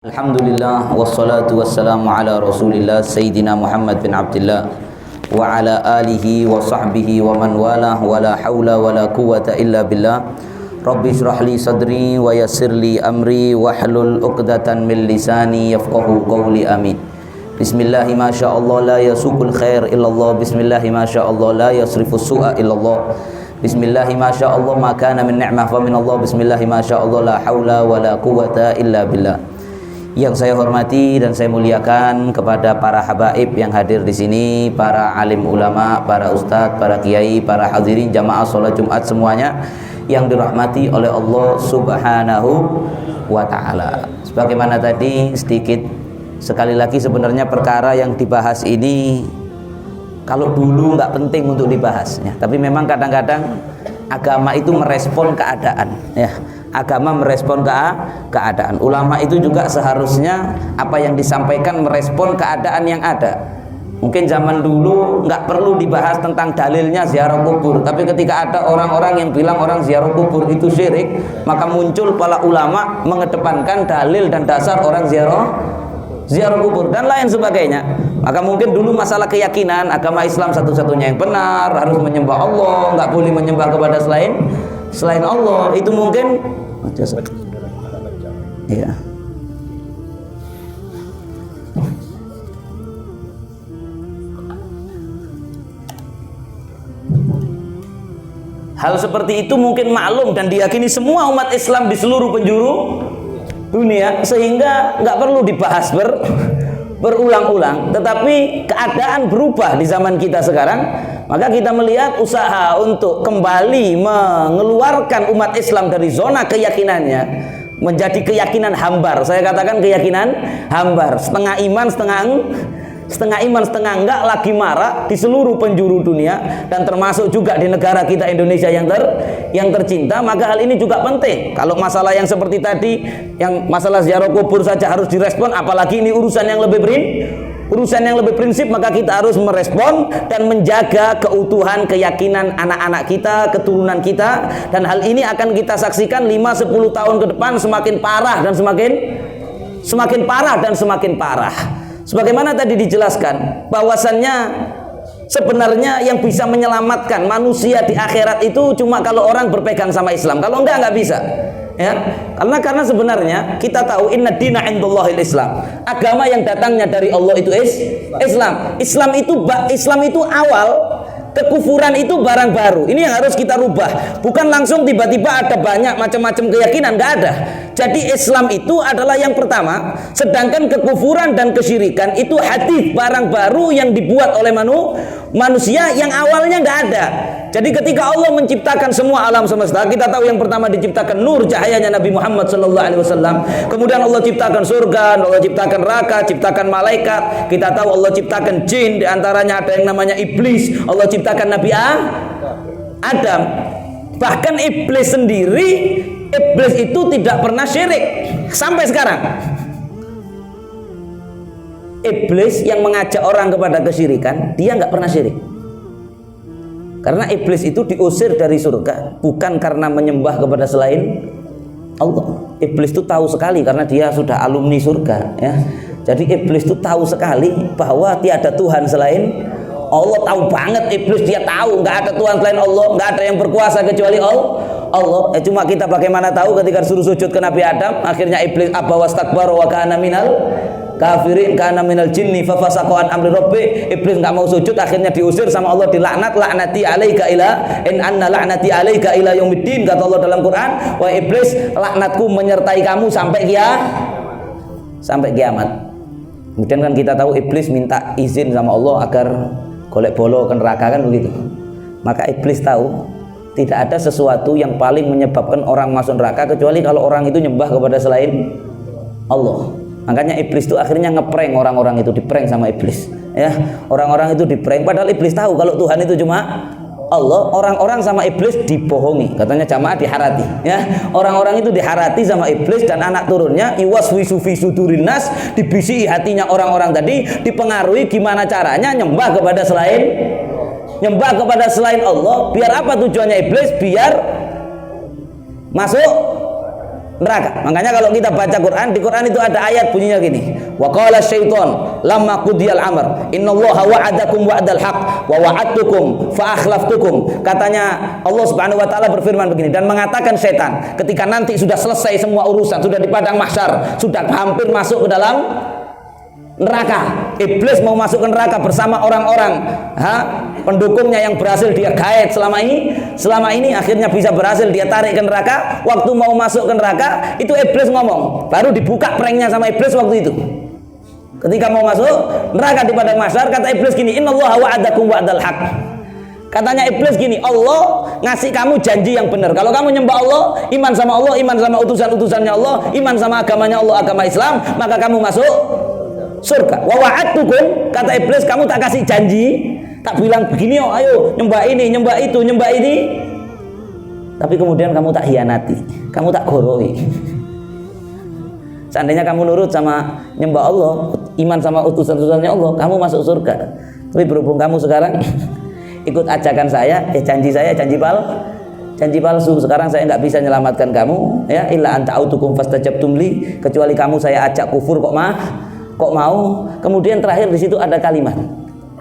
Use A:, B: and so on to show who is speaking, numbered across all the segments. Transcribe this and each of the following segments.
A: Alhamdulillah wassalatu wassalamu ala Rasulillah Sayyidina Muhammad bin Abdullah wa ala alihi wa sahbihi wa man walah wa la hawla wa la quwwata illa billah. Rabbi shrah li sadri wa yassir li amri wahlul 'uqdatan min lisani yafqahu qawli. Amin. Bismillahi ma syaa Allah la yasuqul khair illallah. Bismillahi ma syaa Allah la yasrifus su'a illallah. Bismillahi ma syaa Allah ma kana min ni'mah fa min Allah. Bismillahi ma syaa Allah la haula wa la quwwata illa billah. Yang saya hormati dan saya muliakan kepada para habaib yang hadir di sini, para alim ulama, para ustadz, para kiai, para hadirin jamaah sholat Jumat semuanya yang dirahmati oleh Allah Subhanahu wa ta'ala. Sebagaimana tadi sedikit sekali lagi, sebenarnya perkara yang dibahas ini kalau dulu nggak penting untuk dibahas ya, tapi memang kadang-kadang agama itu merespon keadaan ya. Agama merespon keadaan. Ulama itu juga seharusnya apa yang disampaikan merespon keadaan yang ada. Mungkin zaman dulu nggak perlu dibahas tentang dalilnya ziarah kubur, tapi ketika ada orang-orang yang bilang orang ziarah kubur itu syirik, maka muncul para ulama mengedepankan dalil dan dasar orang ziarah kubur dan lain sebagainya. Maka mungkin dulu masalah keyakinan agama Islam satu-satunya yang benar, harus menyembah Allah, nggak boleh menyembah kepada selain Allah. Itu mungkin ya. Hal seperti itu mungkin maklum dan diyakini semua umat Islam di seluruh penjuru dunia, sehingga nggak perlu dibahas berulang-ulang. Tetapi keadaan berubah di zaman kita sekarang, maka kita melihat usaha untuk kembali mengeluarkan umat Islam dari zona keyakinannya menjadi keyakinan hambar. Saya katakan keyakinan hambar, setengah iman setengah enggak, lagi marak di seluruh penjuru dunia dan termasuk juga di negara kita Indonesia yang tercinta. Maka hal ini juga penting. Kalau masalah yang seperti tadi, yang masalah ziarah kubur saja harus direspon, apalagi ini urusan yang lebih prinsip, maka kita harus merespon dan menjaga keutuhan keyakinan anak-anak kita, keturunan kita. Dan hal ini akan kita saksikan 5-10 tahun ke depan semakin parah dan semakin parah. Sebagaimana tadi dijelaskan bahwasannya sebenarnya yang bisa menyelamatkan manusia di akhirat itu cuma kalau orang berpegang sama Islam. Kalau enggak bisa. Ya, karena sebenarnya kita tahu inna dina indallahil Islam. Agama yang datangnya dari Allah itu Islam. Islam itu awal, kekufuran itu barang baru. Ini yang harus kita rubah. Bukan langsung tiba-tiba ada banyak macam-macam keyakinan, enggak ada. Jadi Islam itu adalah yang pertama, sedangkan kekufuran dan kesyirikan itu hadis, barang baru yang dibuat oleh manusia yang awalnya enggak ada. Jadi ketika Allah menciptakan semua alam semesta, kita tahu yang pertama diciptakan nur, cahayanya Nabi Muhammad SAW. Kemudian Allah ciptakan surga, Allah ciptakan neraka, ciptakan malaikat. Kita tahu Allah ciptakan jin, diantaranya ada yang namanya iblis. Allah ciptakan Nabi Adam. Bahkan iblis sendiri, iblis itu tidak pernah syirik sampai sekarang. Iblis yang mengajak orang kepada kesyirikan, dia nggak pernah syirik. Karena iblis itu diusir dari surga bukan karena menyembah kepada selain Allah. Iblis itu tahu sekali karena dia sudah alumni surga ya. Jadi iblis itu tahu sekali bahwa tiada Tuhan selain Allah. Tahu banget iblis, dia tahu nggak ada Tuhan selain Allah, nggak ada yang berkuasa kecuali Allah. Cuma kita bagaimana tahu ketika suruh sujud ke Nabi Adam, akhirnya iblis aba wastakbara wa kana minal kafirin, kana minal jinni fa fasaqa an amri rabbi. Iblis enggak mau sujud, akhirnya diusir sama Allah, dilaknat, laknati alaika ila in anna laknati alaika ila yaumiddin. Kata Allah dalam Quran, wahai iblis, laknatku menyertai kamu sampai kiamat. Kemudian kan kita tahu iblis minta izin sama Allah agar golek bolo ke neraka, kan begitu. Maka iblis tahu tidak ada sesuatu yang paling menyebabkan orang masuk neraka kecuali kalau orang itu nyembah kepada selain Allah. Makanya iblis itu akhirnya ngeprank orang-orang itu, diprank sama iblis ya. Orang-orang itu diprank padahal iblis tahu kalau Tuhan itu cuma Allah. Orang-orang sama iblis dibohongi, katanya jamaah diharati ya. Orang-orang itu diharati sama iblis dan anak turunnya iwaswisu fi sudurin nas, dibisi hatinya orang-orang tadi, dipengaruhi gimana caranya nyembah kepada selain Allah. Biar apa tujuannya iblis? Biar masuk neraka. Makanya kalau kita baca Quran, di Quran itu ada ayat bunyinya gini. Wa qala syaiton lamma qudiyal amr innallaha wa'adakum wa'dal haq wa wa'adtukum fa akhlaftukum. Katanya Allah Subhanahu wa taala berfirman begini, dan mengatakan setan ketika nanti sudah selesai semua urusan, sudah di padang mahsyar, sudah hampir masuk ke dalam neraka. Iblis mau masuk ke neraka bersama orang-orang pendukungnya yang berhasil dia gaet selama ini akhirnya bisa berhasil dia tarik ke neraka. Waktu mau masuk ke neraka itu iblis ngomong, baru dibuka pranknya sama iblis waktu itu. Ketika mau masuk neraka di padang mahsyar, kata iblis gini, innallaha wa'adakum wa'dal haq. Katanya iblis gini, Allah ngasih kamu janji yang benar. Kalau kamu nyembah Allah, iman sama Allah, iman sama utusan-utusannya Allah, iman sama agamanya Allah, agama Islam, maka kamu masuk surga. Wa wa'adtukum, kata iblis, kamu tak kasih janji, tak bilang begini, oh ayo nyembah ini, nyembah itu, nyembah ini, tapi kemudian kamu tak hianati, kamu tak goroi. Seandainya kamu nurut sama nyembah Allah, iman sama utusan-utusannya Allah, kamu masuk surga. Tapi berhubung kamu sekarang ikut ajakan saya, janji saya janji palsu. Sekarang saya nggak bisa menyelamatkan kamu, ya illa anta autukum fastajabtum li, kecuali kamu saya ajak kufur kok mau. Kemudian terakhir di situ ada kalimat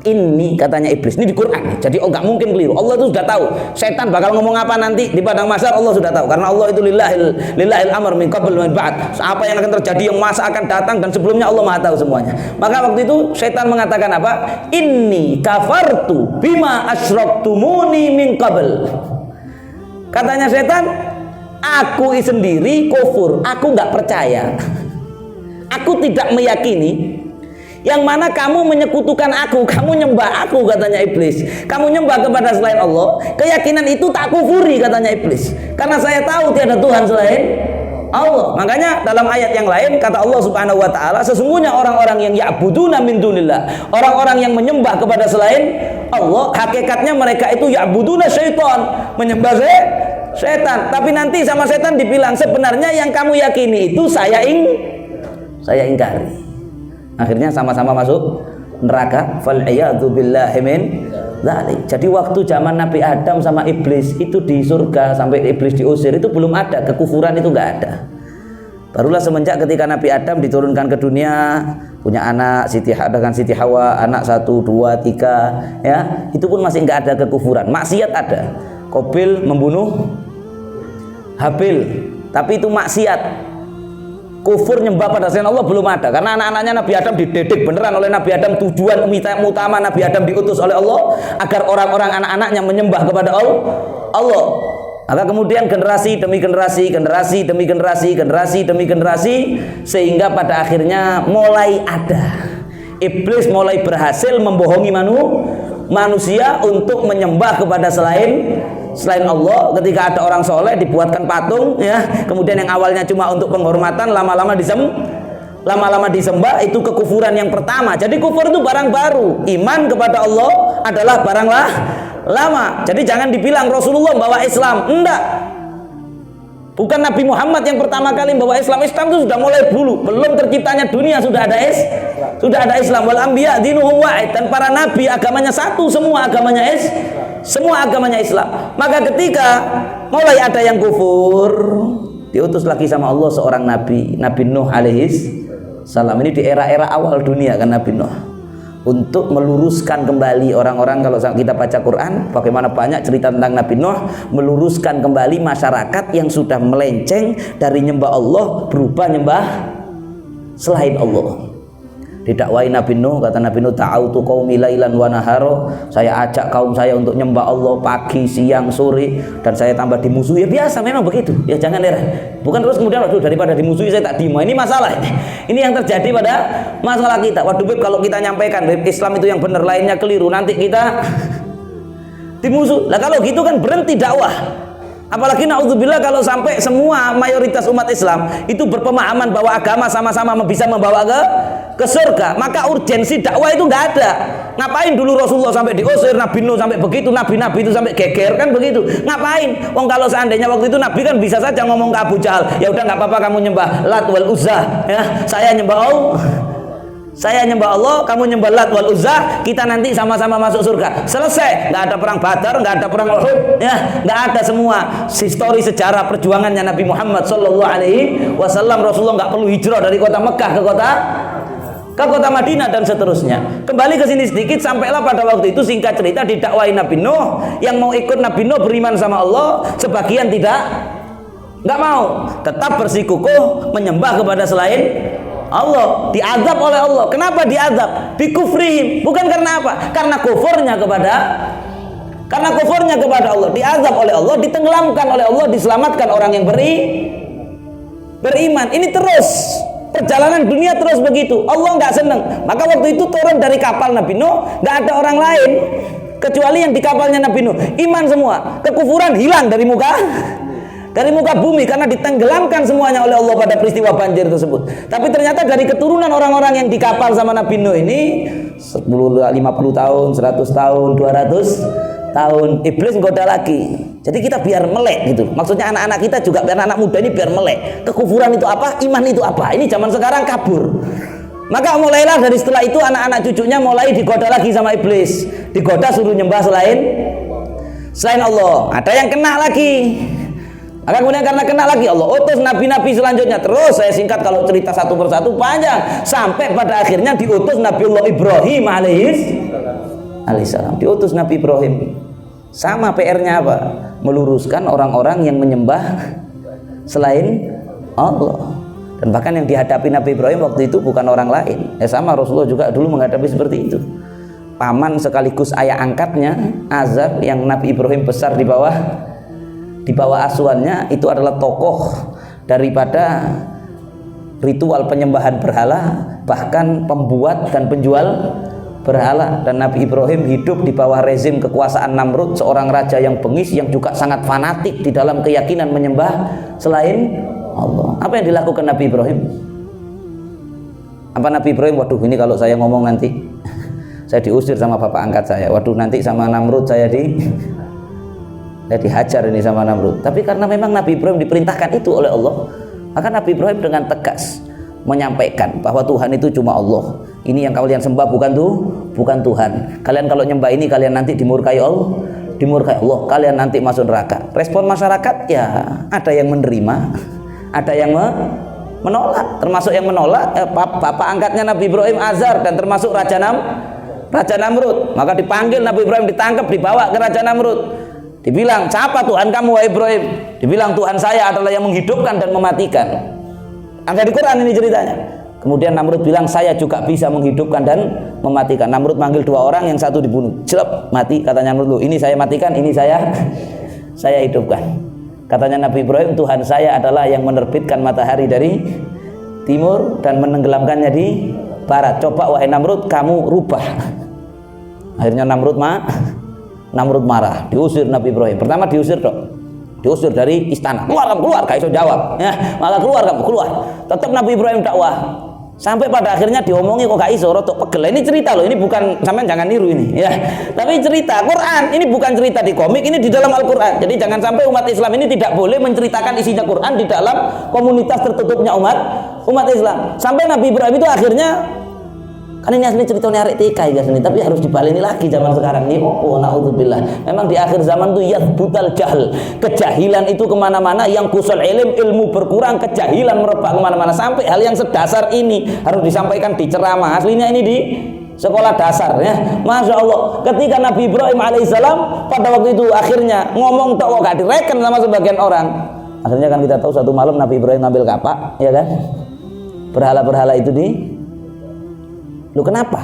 A: ini, katanya iblis, ini di Quran, jadi nggak mungkin keliru. Allah itu sudah tahu setan bakal ngomong apa nanti di padang mahsyar. Allah sudah tahu, karena Allah itu lillahil amr min qabl wa min ba'd. Apa yang akan terjadi, yang masa akan datang dan sebelumnya, Allah Maha tahu semuanya. Maka waktu itu setan mengatakan apa? Inni kafartu bima asyraktumuni min qabl. Katanya setan, aku sendiri kufur, aku nggak percaya, aku tidak meyakini yang mana kamu menyekutukan aku, kamu nyembah aku, katanya iblis. Kamu nyembah kepada selain Allah, keyakinan itu tak kufuri, katanya iblis. Karena saya tahu tiada Tuhan selain Allah. Makanya dalam ayat yang lain kata Allah Subhanahu wa taala, sesungguhnya orang-orang yang ya'buduna min dunillah, orang-orang yang menyembah kepada selain Allah, hakikatnya mereka itu ya'buduna syaitan, menyembah setan. Tapi nanti sama setan dibilang, sebenarnya yang kamu yakini itu saya ingkari. Akhirnya sama-sama masuk neraka. Fal'iyadzu billahi min dzalik. Jadi waktu zaman Nabi Adam sama iblis itu di surga sampai iblis diusir itu belum ada, kekufuran itu nggak ada. Barulah semenjak ketika Nabi Adam diturunkan ke dunia, punya anak dengan Siti Hawa, anak 1, 2, 3, ya, itu pun masih nggak ada kekufuran. Maksiat ada. Qabil membunuh Habil, tapi itu maksiat. Kufur nyembah pada selain Allah belum ada, karena anak-anaknya Nabi Adam dididik beneran oleh Nabi Adam. Tujuan utama Nabi Adam diutus oleh Allah agar orang-orang anak-anaknya menyembah kepada Allah. Maka kemudian generasi demi generasi sehingga pada akhirnya mulai ada iblis mulai berhasil membohongi manusia untuk menyembah kepada selain Allah. Ketika ada orang soleh dibuatkan patung, ya, kemudian yang awalnya cuma untuk penghormatan lama-lama disembah, itu kekufuran yang pertama. Jadi kufur itu barang baru, iman kepada Allah adalah barang lama. Jadi jangan dibilang Rasulullah bawa Islam, enggak. Bukan Nabi Muhammad yang pertama kali membawa Islam. Islam itu sudah mulai dulu, belum terciptanya dunia sudah ada Islam. Wal anbiya dinuhum wahid, dan para nabi agamanya satu, semua agamanya Islam. Maka ketika mulai ada yang kufur, diutus lagi sama Allah seorang nabi, Nabi Nuh alaihis salam. Ini di era-era awal dunia kan Nabi Nuh, untuk meluruskan kembali orang-orang. Kalau kita baca Quran, bagaimana banyak cerita tentang Nabi Nuh, meluruskan kembali masyarakat yang sudah melenceng dari nyembah Allah berubah nyembah selain Allah. Didakwai Nabi Nuh, kata Nabi Nuh, ta'autu qaumi lailan wa naharo, saya ajak kaum saya untuk nyembah Allah pagi, siang, sore, dan saya tambah dimusuhi. Ya biasa, memang begitu. Ya jangan heran. Bukan terus kemudian waduh daripada dimusuhi saya tak dima. Ini masalah ini. Ini yang terjadi pada masalah kita. Waduh Beb, kalau kita nyampaikan Beb, Islam itu yang benar, lainnya keliru, nanti kita dimusuh. Lah kalau gitu kan berhenti dakwah. Apalagi naudzubillah kalau sampai semua mayoritas umat Islam itu berpemahaman bahwa agama sama-sama bisa membawa ke surga, maka urgensi dakwah itu nggak ada. Ngapain dulu Rasulullah sampai diusir, Nabi Nuh sampai begitu, nabi-nabi itu sampai geger kan begitu? Ngapain? Wong kalau seandainya waktu itu Nabi kan bisa saja ngomong ke Abu Jahal, ya udah nggak apa-apa kamu nyembah Lat wal Uzza, ya saya nyembah Allah. Saya nyembah Allah, kamu nyembah Lat wal Uzza, kita nanti sama-sama masuk surga. Selesai, nggak ada perang Badar, nggak ada perang Uhud, ya, nggak ada semua. Histori sejarah perjuangannya Nabi Muhammad Sallallahu Alaihi Wasallam. Rasulullah nggak perlu hijrah dari kota Mekah ke kota Madinah dan seterusnya. Kembali ke sini sedikit, sampailah pada waktu itu singkat cerita didakwahi Nabi Nuh. Yang mau ikut Nabi Nuh beriman sama Allah, sebagian nggak mau, tetap bersikukuh menyembah kepada selain Allah, diazab oleh Allah. Kenapa diazab? Bikufrihim, bukan karena apa? Karena kufurnya kepada Allah, diazab oleh Allah, ditenggelamkan oleh Allah, diselamatkan orang yang beriman. Ini terus perjalanan dunia terus begitu. Allah nggak seneng, maka waktu itu turun dari kapal Nabi Nuh, nggak ada orang lain kecuali yang di kapalnya Nabi Nuh, iman semua, kekufuran hilang dari muka bumi karena ditenggelamkan semuanya oleh Allah pada peristiwa banjir tersebut. Tapi ternyata dari keturunan orang-orang yang di kapal sama Nabi Nuh ini 10, 50 tahun, 100 tahun, 200 tahun iblis goda lagi. Jadi kita biar melek gitu. Maksudnya anak-anak kita juga, anak-anak muda ini biar melek. Kekufuran itu apa? Iman itu apa? Ini zaman sekarang kabur. Maka mulailah dari setelah itu anak-anak cucunya mulai digoda lagi sama iblis. Digoda suruh nyembah selain Allah. Ada yang kena lagi. Maka kemudian karena kena lagi, Allah utus nabi-nabi selanjutnya. Terus saya singkat kalau cerita satu persatu panjang, sampai pada akhirnya diutus Nabiullah Ibrahim alaihissalam. Diutus Nabi Ibrahim. Sama PR-nya apa? Meluruskan orang-orang yang menyembah selain Allah. Dan bahkan yang dihadapi Nabi Ibrahim waktu itu bukan orang lain. Sama Rasulullah juga dulu menghadapi seperti itu. Paman sekaligus ayah angkatnya Azar, yang Nabi Ibrahim besar di bawah asuhannya, itu adalah tokoh daripada ritual penyembahan berhala, bahkan pembuat dan penjual berhala. Dan Nabi Ibrahim hidup di bawah rezim kekuasaan Namrud, seorang raja yang bengis, yang juga sangat fanatik di dalam keyakinan menyembah selain Allah. Apa yang dilakukan Nabi Ibrahim? Apa Nabi Ibrahim? Waduh, ini kalau saya ngomong nanti saya diusir sama bapak angkat saya. Waduh, nanti sama Namrud saya dihajar ini sama Namrud. Tapi karena memang Nabi Ibrahim diperintahkan itu oleh Allah, maka Nabi Ibrahim dengan tegas menyampaikan bahwa Tuhan itu cuma Allah. Ini yang kalian sembah bukan Tuhan. Kalian kalau nyembah ini kalian nanti dimurkai Allah. Kalian nanti masuk neraka. Respon masyarakat ya ada yang menerima, ada yang menolak. Termasuk yang menolak bapak angkatnya Nabi Ibrahim Azar, dan termasuk Raja Namrud. Maka dipanggil Nabi Ibrahim, ditangkap, dibawa ke Raja Namrud. Dibilang, siapa Tuhan kamu wahai Ibrahim? Dibilang, Tuhan saya adalah yang menghidupkan dan mematikan. Ada di Quran ini ceritanya. Kemudian Namrud bilang, saya juga bisa menghidupkan dan mematikan. Namrud manggil 2 orang, yang satu dibunuh, jelek, mati. Katanya Namrud, ini saya matikan, ini saya hidupkan. Katanya Nabi Ibrahim, Tuhan saya adalah yang menerbitkan matahari dari timur dan menenggelamkannya di barat. Coba wahai Namrud, kamu rubah. Akhirnya Namrud marah, diusir Nabi Ibrahim. Pertama diusir dari istana, keluar, gak iso jawab ya, malah keluar, tetap Nabi Ibrahim dakwah. Sampai pada akhirnya diomongi kok gak iso, rotok pegel. Ini cerita loh, ini bukan, sampean jangan niru ini ya, tapi cerita Quran. Ini bukan cerita di komik, ini di dalam Al-Quran. Jadi jangan sampai umat Islam ini tidak boleh menceritakan isinya Quran di dalam komunitas tertutupnya umat Islam. Sampai Nabi Ibrahim itu akhirnya, kan ini asli ceritanya arek TK ya guys, tapi harus dibaleni lagi zaman sekarang ini. Naudzubillah. Memang di akhir zaman tuh yathbutal jahl, kejahilan itu kemana-mana. Yang kusul ilmu berkurang, kejahilan merebak kemana-mana. Sampai hal yang sedasar ini harus disampaikan di ceramah. Aslinya ini di sekolah dasar ya. Masya Allah. Ketika Nabi Ibrahim alaihissalam pada waktu itu akhirnya ngomong tok gak direken sama sebagian orang. Akhirnya kan kita tahu satu malam Nabi Ibrahim ngambil kapak, ya kan? Berhala-berhala itu Loh kenapa?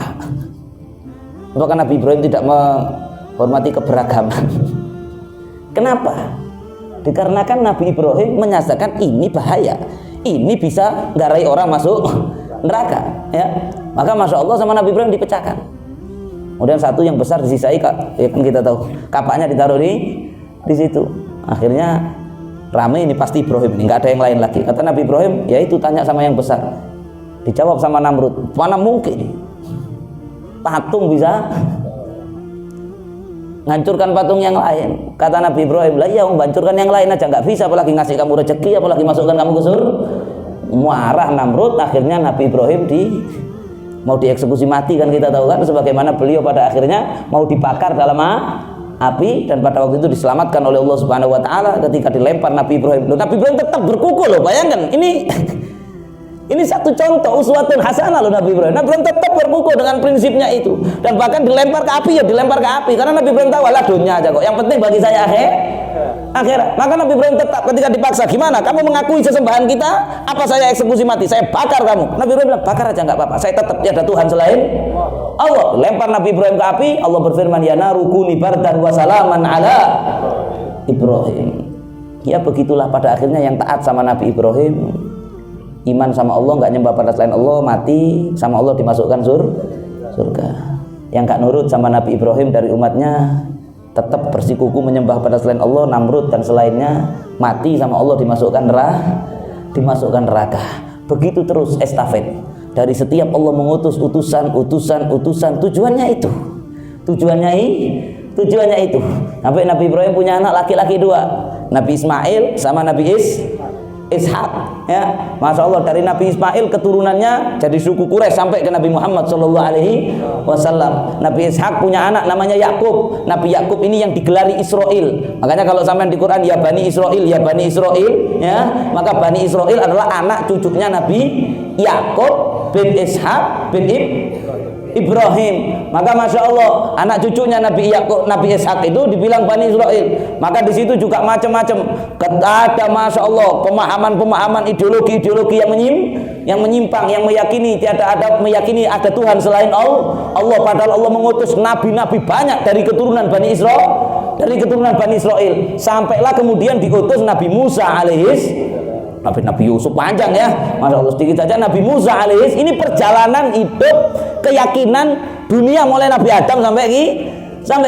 A: Apakah Nabi Ibrahim tidak menghormati keberagaman? Kenapa? Dikarenakan Nabi Ibrahim menyaksikan ini bahaya, ini bisa garai orang masuk neraka ya. Maka Masya Allah sama Nabi Ibrahim dipecahkan. Kemudian satu yang besar disisai, ya kan kita tahu, kapaknya ditaruh di situ. Akhirnya rame, ini pasti Ibrahim, ini nggak ada yang lain lagi. Kata Nabi Ibrahim, ya itu tanya sama yang besar. Dijawab sama Namrud, mana mungkin patung bisa ngancurkan patung yang lain. Kata Nabi Ibrahim, lah iya menghancurkan yang lain aja nggak bisa, apalagi ngasih kamu rezeki, apalagi masukkan kamu ke surga. Marah Namrud, akhirnya Nabi Ibrahim mau dieksekusi mati kan kita tahu kan, sebagaimana beliau pada akhirnya mau dibakar dalam api dan pada waktu itu diselamatkan oleh Allah Subhanahu wa taala ketika dilempar Nabi Ibrahim. Loh, Nabi Ibrahim tetap berkukuh loh, bayangkan ini satu contoh uswatun hasanah loh Nabi Ibrahim. Nabi Ibrahim tetap berkukuh dengan prinsipnya itu dan bahkan dilempar ke api, ya dilempar ke api karena Nabi Ibrahim tahu lah dunia aja kok, yang penting bagi saya akhirat. Maka Nabi Ibrahim tetap ketika dipaksa, gimana kamu mengakui sesembahan kita, apa saya eksekusi mati, saya bakar kamu. Nabi Ibrahim bilang bakar aja nggak apa-apa, saya tetap tiada Tuhan selain Allah. Lempar Nabi Ibrahim ke api, Allah berfirman ya naru kuni bardan wa salaman ala Ibrahim. Ya begitulah pada akhirnya yang taat sama Nabi Ibrahim, iman sama Allah, nggak nyembah pada selain Allah, mati sama Allah dimasukkan surga. Yang nggak nurut sama Nabi Ibrahim dari umatnya, tetap bersikukuh menyembah pada selain Allah, Namrud dan selainnya, mati sama Allah dimasukkan neraka. Begitu terus estafet. Dari setiap Allah mengutus utusan, tujuannya itu. Sampai Nabi Ibrahim punya anak laki-laki 2, Nabi Ismail sama Nabi Ishak, ya, masya Allah, dari Nabi Ismail keturunannya jadi suku Quraisy sampai ke Nabi Muhammad Shallallahu Alaihi Wasallam. Nabi Ishak punya anak namanya Yakub. Nabi Yakub ini yang digelari Israel. Makanya kalau sampai di Quran ya Bani Israel, ya, maka Bani Israel adalah anak cucunya Nabi Yakub bin Ishak bin Ibrahim. Maka masya Allah, anak cucunya Nabi Yakub, Nabi Ishak itu dibilang Bani Israel. Maka di situ juga macam-macam. Ada masya Allah pemahaman ideologi yang menyimpang, yang meyakini meyakini ada Tuhan selain Allah. Padahal Allah mengutus nabi-nabi banyak dari keturunan Bani Israel. Sampailah kemudian diutus Nabi Musa Nabi Yusuf panjang ya, masya Allah, sedikit saja Nabi Musa ini perjalanan hidup keyakinan dunia mulai Nabi Adam sampai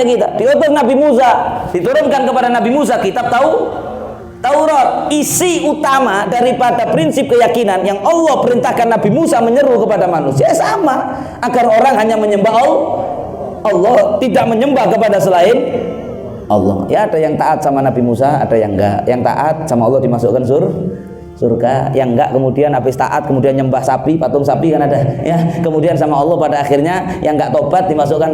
A: kita. Diutus Nabi Musa, diturunkan kepada Nabi Musa kitab Taurat. Isi utama daripada prinsip keyakinan yang Allah perintahkan Nabi Musa menyeru kepada manusia sama, agar orang hanya menyembah Allah, tidak menyembah kepada selain Allah. Ya, ada yang taat sama Nabi Musa, ada yang enggak. Yang taat sama Allah dimasukkan surga, yang enggak kemudian habis taat kemudian nyembah sapi, patung sapi kan ada ya, kemudian sama Allah pada akhirnya yang enggak tobat dimasukkan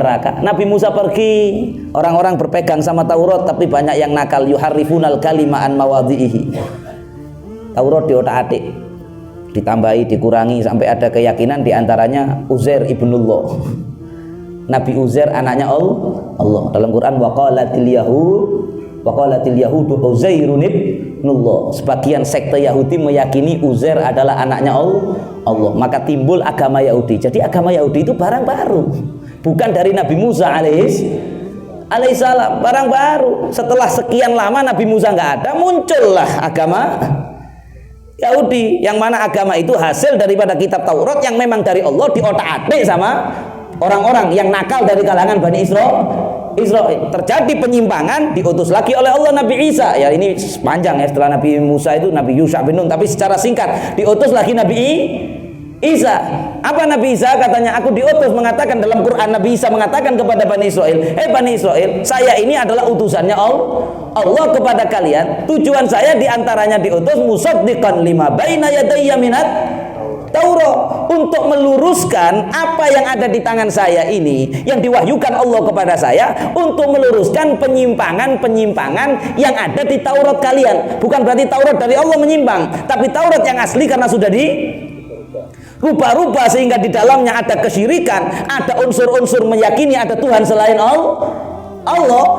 A: neraka. Nabi Musa pergi, orang-orang berpegang sama Taurat tapi banyak yang nakal, yuharrifunal kalima an mawadhihi. Taurat diotak-atik, ditambahi, dikurangi sampai ada keyakinan diantaranya Uzair ibnullah. Nabi Uzair anaknya Allah. Dalam Quran waqalatil yahudu Uzairun ibnullah. Sebagian sekte Yahudi meyakini Uzair adalah anaknya Allah. Maka timbul agama Yahudi. Jadi agama Yahudi itu barang baru, bukan dari Nabi Musa alaihissalam, barang baru. Setelah sekian lama Nabi Musa nggak ada, muncullah agama Yahudi, yang mana agama itu hasil daripada kitab Taurat yang memang dari Allah, diotak-atik sama orang-orang yang nakal dari kalangan Bani Israel. Terjadi penyimpangan, diutus lagi oleh Allah Nabi Isa. Ya ini panjang ya, setelah Nabi Musa itu Nabi Yusha bin Nun, tapi secara singkat diutus lagi Nabi Isa. Apa Nabi Isa katanya? Aku diutus, mengatakan dalam Quran Nabi Isa mengatakan kepada Bani Israel, Bani Israel, saya ini adalah utusannya Allah kepada kalian. Tujuan saya diantaranya diutus musaddiqan lima baina yadayya minat Taurat, untuk meluruskan apa yang ada di tangan saya ini, yang diwahyukan Allah kepada saya, untuk meluruskan penyimpangan yang ada di Taurat kalian. Bukan berarti Taurat dari Allah menyimpang, tapi Taurat yang asli karena sudah dirubah-rubah sehingga di dalamnya ada kesyirikan, ada unsur-unsur meyakini ada Tuhan selain Allah,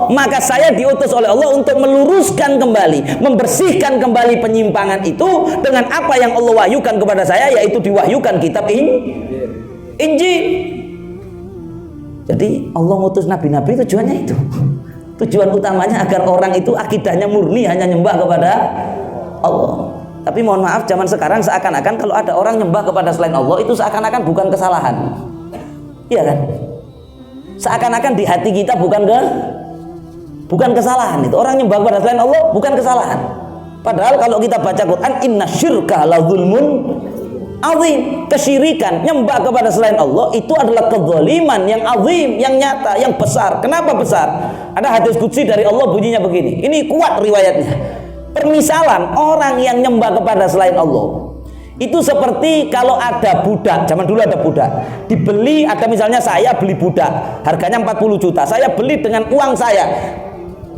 A: maka saya diutus oleh Allah untuk meluruskan kembali, membersihkan kembali penyimpangan itu dengan apa yang Allah wahyukan kepada saya, yaitu diwahyukan kitab Injil. Jadi Allah ngutus nabi-nabi tujuannya itu. Tujuan utamanya agar orang itu akidahnya murni hanya nyembah kepada Allah. Tapi mohon maaf, zaman sekarang seakan-akan kalau ada orang nyembah kepada selain Allah itu seakan-akan bukan kesalahan. Iya kan? Seakan-akan di hati kita bukan kesalahan itu. Orang nyembah kepada selain Allah bukan kesalahan. Padahal kalau kita baca Quran, inna syirka la zulmun azim. Kesyirikan, nyembah kepada selain Allah itu adalah kezaliman yang azim, yang nyata, yang besar. Kenapa besar? Ada hadis qudsi dari Allah bunyinya begini. Ini kuat riwayatnya. Permisalan orang yang nyembah kepada selain Allah Itu seperti kalau ada budak, zaman dulu ada budak, dibeli, ada misalnya saya beli budak, harganya 40 juta, saya beli dengan uang saya,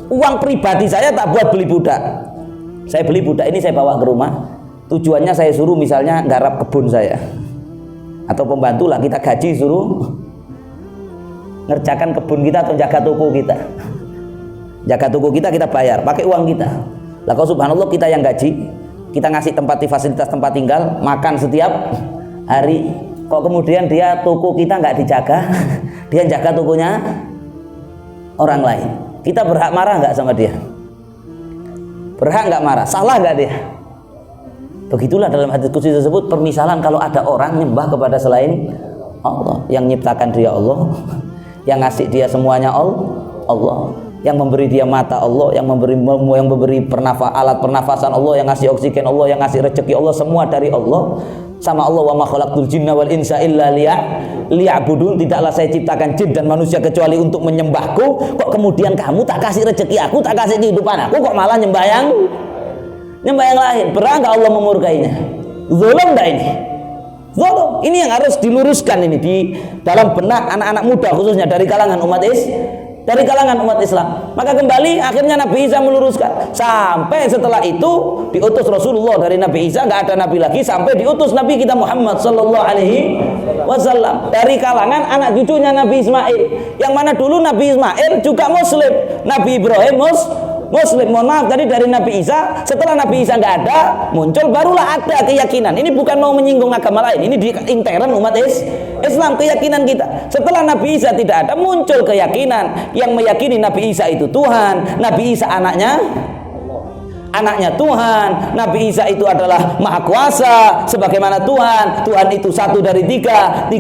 A: uang pribadi saya, tak buat beli budak. Saya beli budak ini, saya bawa ke rumah, tujuannya saya suruh misalnya garap kebun saya, atau pembantu lah, kita gaji suruh ngerjakan kebun kita atau jaga toko kita. Jaga toko kita, kita bayar pakai uang kita. Lah kalau subhanallah kita yang gaji, kita ngasih tempat, fasilitas tempat tinggal, makan setiap hari. Kok kemudian dia toko kita nggak dijaga, dia jaga tokonya orang lain. Kita berhak marah nggak sama dia? Berhak nggak marah? Salah nggak dia? Begitulah dalam hadis qudsi tersebut permisalan kalau ada orang nyembah kepada selain Allah, yang nyiptakan dia Allah, yang ngasih dia semuanya Allah, yang memberi dia mata Allah, yang memberi alat pernafasan Allah, yang ngasih oksigen Allah, yang ngasih rezeki Allah, semua dari Allah. Sama Allah, wa ma khalaqtul jinna wal insa illa liya'budun, tidaklah saya ciptakan jin dan manusia kecuali untuk menyembahku. Kok kemudian kamu tak kasih rezeki aku, tak kasih kehidupan aku, kok malah nyembah yang lain? Berang nggak Allah memurkainya? Zulum enggak ini? Zulum. Ini yang harus diluruskan ini di dalam benak anak-anak muda, khususnya dari kalangan umat Islam. Maka kembali akhirnya Nabi Isa meluruskan. Sampai setelah itu diutus Rasulullah dari Nabi Isa, nggak ada nabi lagi sampai diutus Nabi kita Muhammad sallallahu alaihi wasallam dari kalangan anak cucunya Nabi Ismail. Yang mana dulu Nabi Ismail juga muslim, Nabi Ibrahim muslim. Mohon maaf, tadi dari Nabi Isa, setelah Nabi Isa nggak ada, muncul barulah ada keyakinan. Ini bukan mau menyinggung agama lain, ini di intern umat Islam, keyakinan kita. Setelah Nabi Isa tidak ada, muncul keyakinan yang meyakini Nabi Isa itu Tuhan, Nabi Isa anaknya Tuhan, Nabi Isa itu adalah maha kuasa sebagaimana Tuhan. Tuhan itu satu dari tiga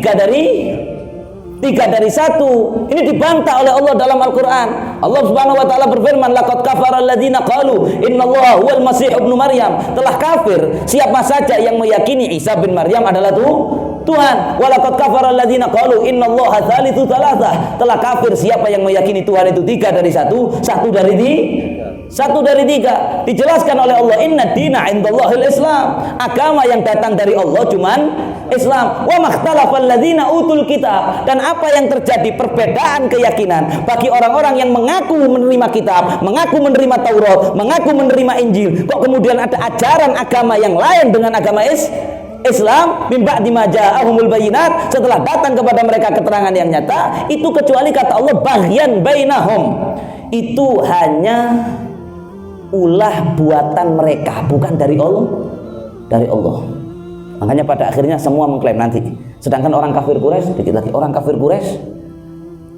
A: dari satu. Ini dibantah oleh Allah dalam Al-Quran. Allah subhanahu wa ta'ala berfirman, laqad kafara alladhina qalu innallaha huwal masih ibnu Maryam. Telah kafir siapa saja yang meyakini Isa bin Maryam adalah Tuhan. Walaqad kafara alladhina qalu innallaha tsalitsu tsalatsah. Telah kafir siapa yang meyakini Tuhan itu tiga dari satu dari tiga. Dijelaskan oleh Allah, inna dina indallahil Islam. Agama yang datang dari Allah cuman Islam. Wa makhtalafal ladzina utul kitab. Dan apa yang terjadi perbedaan keyakinan bagi orang-orang yang mengaku menerima kitab, mengaku menerima Taurat, mengaku menerima Injil, kok kemudian ada ajaran agama yang lain dengan agama Islam min ba'di ma ja'ahumul bayyinat, setelah datang kepada mereka keterangan yang nyata, itu kecuali kata Allah baghyan bainahum, itu hanya ulah buatan mereka, bukan dari Allah. Makanya pada akhirnya semua mengklaim nanti. Sedangkan orang kafir Quraisy, dikit lagi, orang kafir Quraisy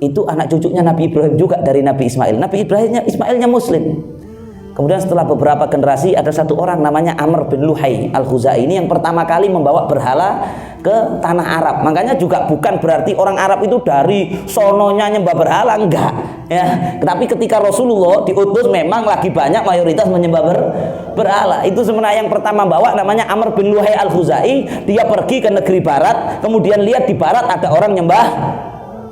A: itu anak cucunya Nabi Ibrahim juga dari Nabi Ismail. Nabi Ismailnya muslim. Kemudian setelah beberapa generasi ada satu orang namanya Amr bin Luhai al-Khuzai, ini yang pertama kali membawa berhala ke tanah Arab. Makanya juga bukan berarti orang Arab itu dari sononya nyembah berhala, enggak ya. Tapi ketika Rasulullah diutus memang lagi banyak mayoritas menyembah berhala. Itu sebenarnya yang pertama bawa namanya Amr bin Luhai al-Khuzai. Dia pergi ke negeri barat, kemudian lihat di barat ada orang nyembah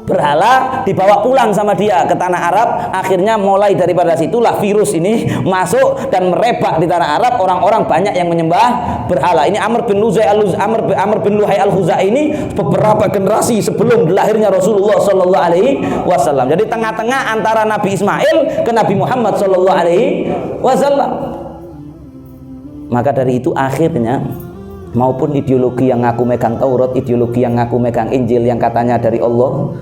A: berhala, dibawa pulang sama dia ke tanah Arab. Akhirnya mulai daripada situlah virus ini masuk dan merebak di tanah Arab. Orang-orang banyak yang menyembah berhala. Ini Amr bin Luhai al-Khuzai ini beberapa generasi sebelum lahirnya Rasulullah sallallahu alaihi wasallam. Jadi tengah-tengah antara Nabi Ismail ke Nabi Muhammad sallallahu alaihi wasallam. Maka dari itu akhirnya maupun ideologi yang ngaku megang Taurat, ideologi yang ngaku megang Injil yang katanya dari Allah,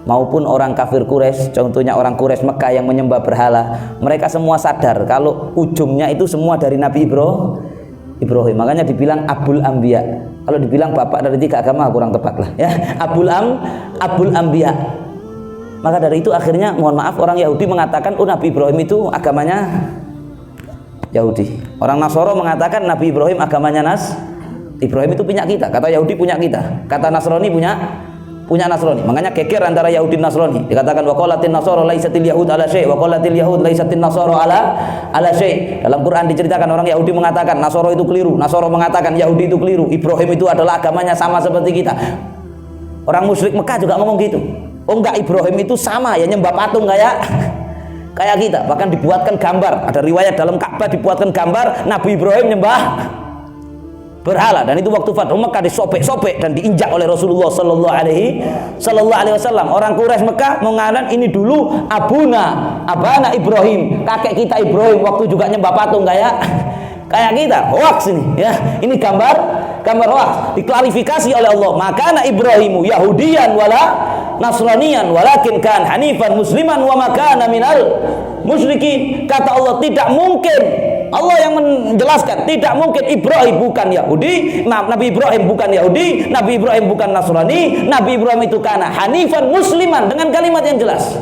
A: maupun orang kafir Quraisy, contohnya orang Quraisy Mekah yang menyembah berhala, mereka semua sadar kalau ujungnya itu semua dari Nabi Ibrahim. Makanya dibilang Abul Anbiya. Kalau dibilang bapak dari tiga agama kurang tepat lah ya. Abul Anbiya. Maka dari itu akhirnya mohon maaf orang Yahudi mengatakan Nabi Ibrahim itu agamanya Yahudi. Orang Nasoro mengatakan Nabi Ibrahim agamanya Ibrahim itu punya kita. Kata Yahudi punya kita. Kata Nasrani punya Nasrani. Makanya geger antara Yahudi dan Nasrani. Dikatakan waqalatin nasara laisatil yahud ala syai' wa qalatil yahud laisatin nasara ala syai'. Dalam Quran diceritakan orang Yahudi mengatakan Nasara itu keliru, Nasara mengatakan Yahudi itu keliru. Ibrahim itu adalah agamanya sama seperti kita. Orang musyrik Mekah juga ngomong gitu. Oh enggak, Ibrahim itu sama ya nyembah patung kayak kita. Bahkan dibuatkan gambar. Ada riwayat dalam Ka'bah dibuatkan gambar Nabi Ibrahim nyembah berhala, dan itu waktu Fathu Mekah disobek-sobek dan diinjak oleh Rasulullah sallallahu alaihi wasallam. Orang Quraisy Mekah mengatakan ini dulu abana Ibrahim, kakek kita Ibrahim waktu juga nyembah patung kayak kita. Hoax ini ya. Ini gambar hoax. Diklarifikasi oleh Allah. Makana Ibrahimu Yahudiyan wala Nasraniyan walakin kan hanifan musliman wa makana minal musyrikin. Kata Allah, tidak mungkin, Allah yang menjelaskan, tidak mungkin Ibrahim bukan Yahudi, Nabi Ibrahim bukan Yahudi, Nabi Ibrahim bukan Nasrani, Nabi Ibrahim itu kana hanifan musliman, dengan kalimat yang jelas.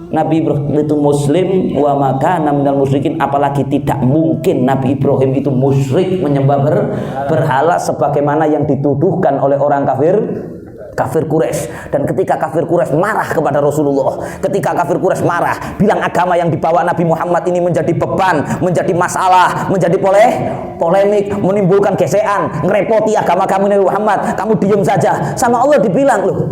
A: Nabi Ibrahim itu muslim wa makana minal musyrikin, apalagi tidak mungkin Nabi Ibrahim itu musyrik menyembah berhala sebagaimana yang dituduhkan oleh orang kafir Quraisy. Dan ketika kafir Quraisy marah kepada Rasulullah, ketika kafir Quraisy marah, bilang agama yang dibawa Nabi Muhammad ini menjadi beban, menjadi masalah, menjadi polemik, menimbulkan gesekan, ngerepoti agama kamu Nabi Muhammad, kamu diam saja. Sama Allah dibilang, loh,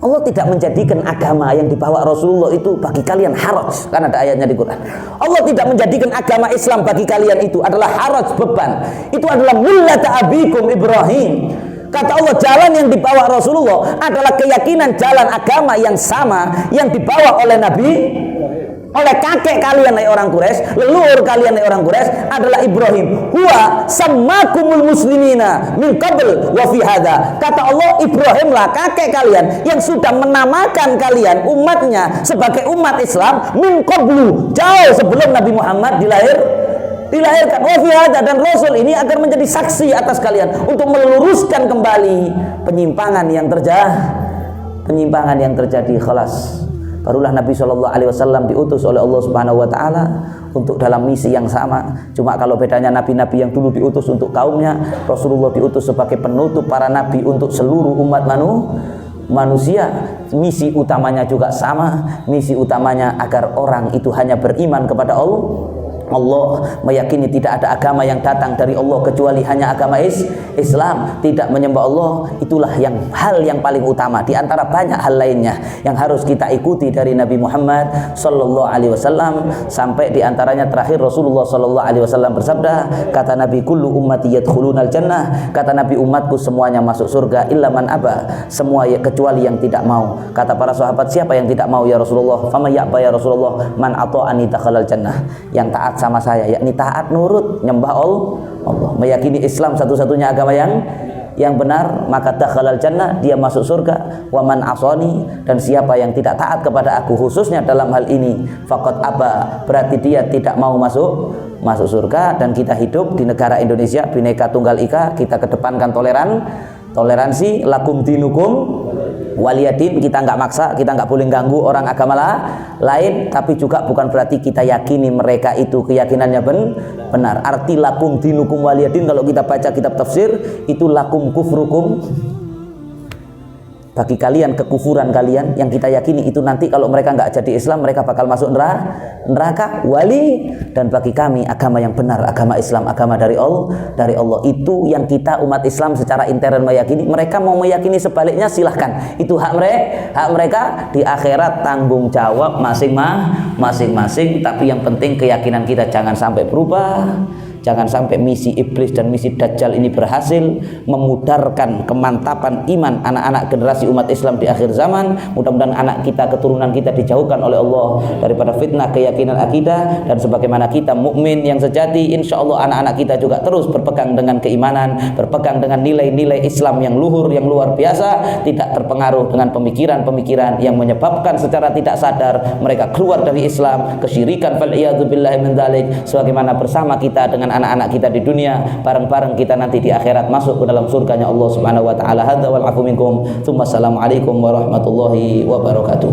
A: Allah tidak menjadikan agama yang dibawa Rasulullah itu bagi kalian haraj, kan ada ayatnya di Quran. Allah tidak menjadikan agama Islam bagi kalian itu adalah haraj, beban. Itu adalah millata abikum Ibrahim. Kata Allah, jalan yang dibawa Rasulullah adalah keyakinan jalan agama yang sama yang dibawa oleh oleh kakek kalian orang Quraisy, leluhur kalian orang Quraisy adalah Ibrahim. Huwa sammakumul muslimina min qabl wa fi hadza. Kata Allah, Ibrahimlah kakek kalian yang sudah menamakan kalian umatnya sebagai umat Islam min qablu, jauh sebelum Nabi Muhammad dilahirkan. Wa fi hadza, dan Rasul ini agar menjadi saksi atas kalian untuk meluruskan kembali penyimpangan yang terjadi. Khalas. Barulah Nabi SAW diutus oleh Allah Subhanahu wa Ta'ala untuk dalam misi yang sama. Cuma kalau bedanya nabi-nabi yang dulu diutus untuk kaumnya, Rasulullah diutus sebagai penutup para nabi untuk seluruh umat manusia. Misi utamanya juga sama. Misi utamanya agar orang itu hanya beriman kepada Allah, meyakini tidak ada agama yang datang dari Allah kecuali hanya agama Islam, tidak menyembah Allah. Itulah hal yang paling utama di antara banyak hal lainnya yang harus kita ikuti dari Nabi Muhammad sallallahu alaihi wasallam. Sampai di antaranya terakhir Rasulullah sallallahu alaihi wasallam bersabda, kata Nabi, kullu ummati yadkhulunal jannah, kata Nabi, umatku semuanya masuk surga illa man aba, semua kecuali yang tidak mau. Kata para sahabat, siapa yang tidak mau ya Rasulullah? Fama ya'ba ya Rasulullah? Man ata'ani dakhalal jannah, yang taat sama saya, yakni taat nurut nyembah Allah, meyakini Islam satu-satunya agama yang benar, maka dakhalal jannah, dia masuk surga. Wa man asani, dan siapa yang tidak taat kepada aku, khususnya dalam hal ini, faqad aba, berarti dia tidak mau masuk surga. Dan kita hidup di negara Indonesia Bhinneka Tunggal Ika, kita kedepankan toleransi, lakum dinukum waliyadin. Kita nggak maksa, kita nggak boleh ganggu orang agama lain, tapi juga bukan berarti kita yakini mereka itu keyakinannya benar. Arti lakum dinukum waliyadin, kalau kita baca kitab tafsir, itu lakum kufrukum, bagi kalian kekufuran kalian, yang kita yakini itu nanti kalau mereka nggak jadi Islam mereka bakal masuk neraka. Wali, dan bagi kami agama yang benar, agama Islam, agama dari Allah. Itu yang kita umat Islam secara intern meyakini. Mereka mau meyakini sebaliknya silahkan, itu hak mereka. Di akhirat tanggung jawab masing-masing. Tapi yang penting keyakinan kita jangan sampai berubah. Jangan sampai misi iblis dan misi dajjal ini berhasil memudarkan kemantapan iman anak-anak generasi umat Islam di akhir zaman. Mudah-mudahan anak kita, keturunan kita dijauhkan oleh Allah daripada fitnah keyakinan akidah. Dan sebagaimana kita mukmin yang sejati, insya Allah anak-anak kita juga terus berpegang dengan keimanan, berpegang dengan nilai-nilai Islam yang luhur, yang luar biasa, tidak terpengaruh dengan pemikiran-pemikiran yang menyebabkan secara tidak sadar mereka keluar dari Islam, kesyirikan, fal'iyadzubillahi min dzalik. Sebagaimana bersama kita dengan anak-anak kita di dunia, bareng-bareng kita nanti di akhirat masuk ke dalam surganya Allah Subhanahu wa taala. Hadza wal afu minkum. Tsumma assalamu alaikum warahmatullahi wabarakatuh.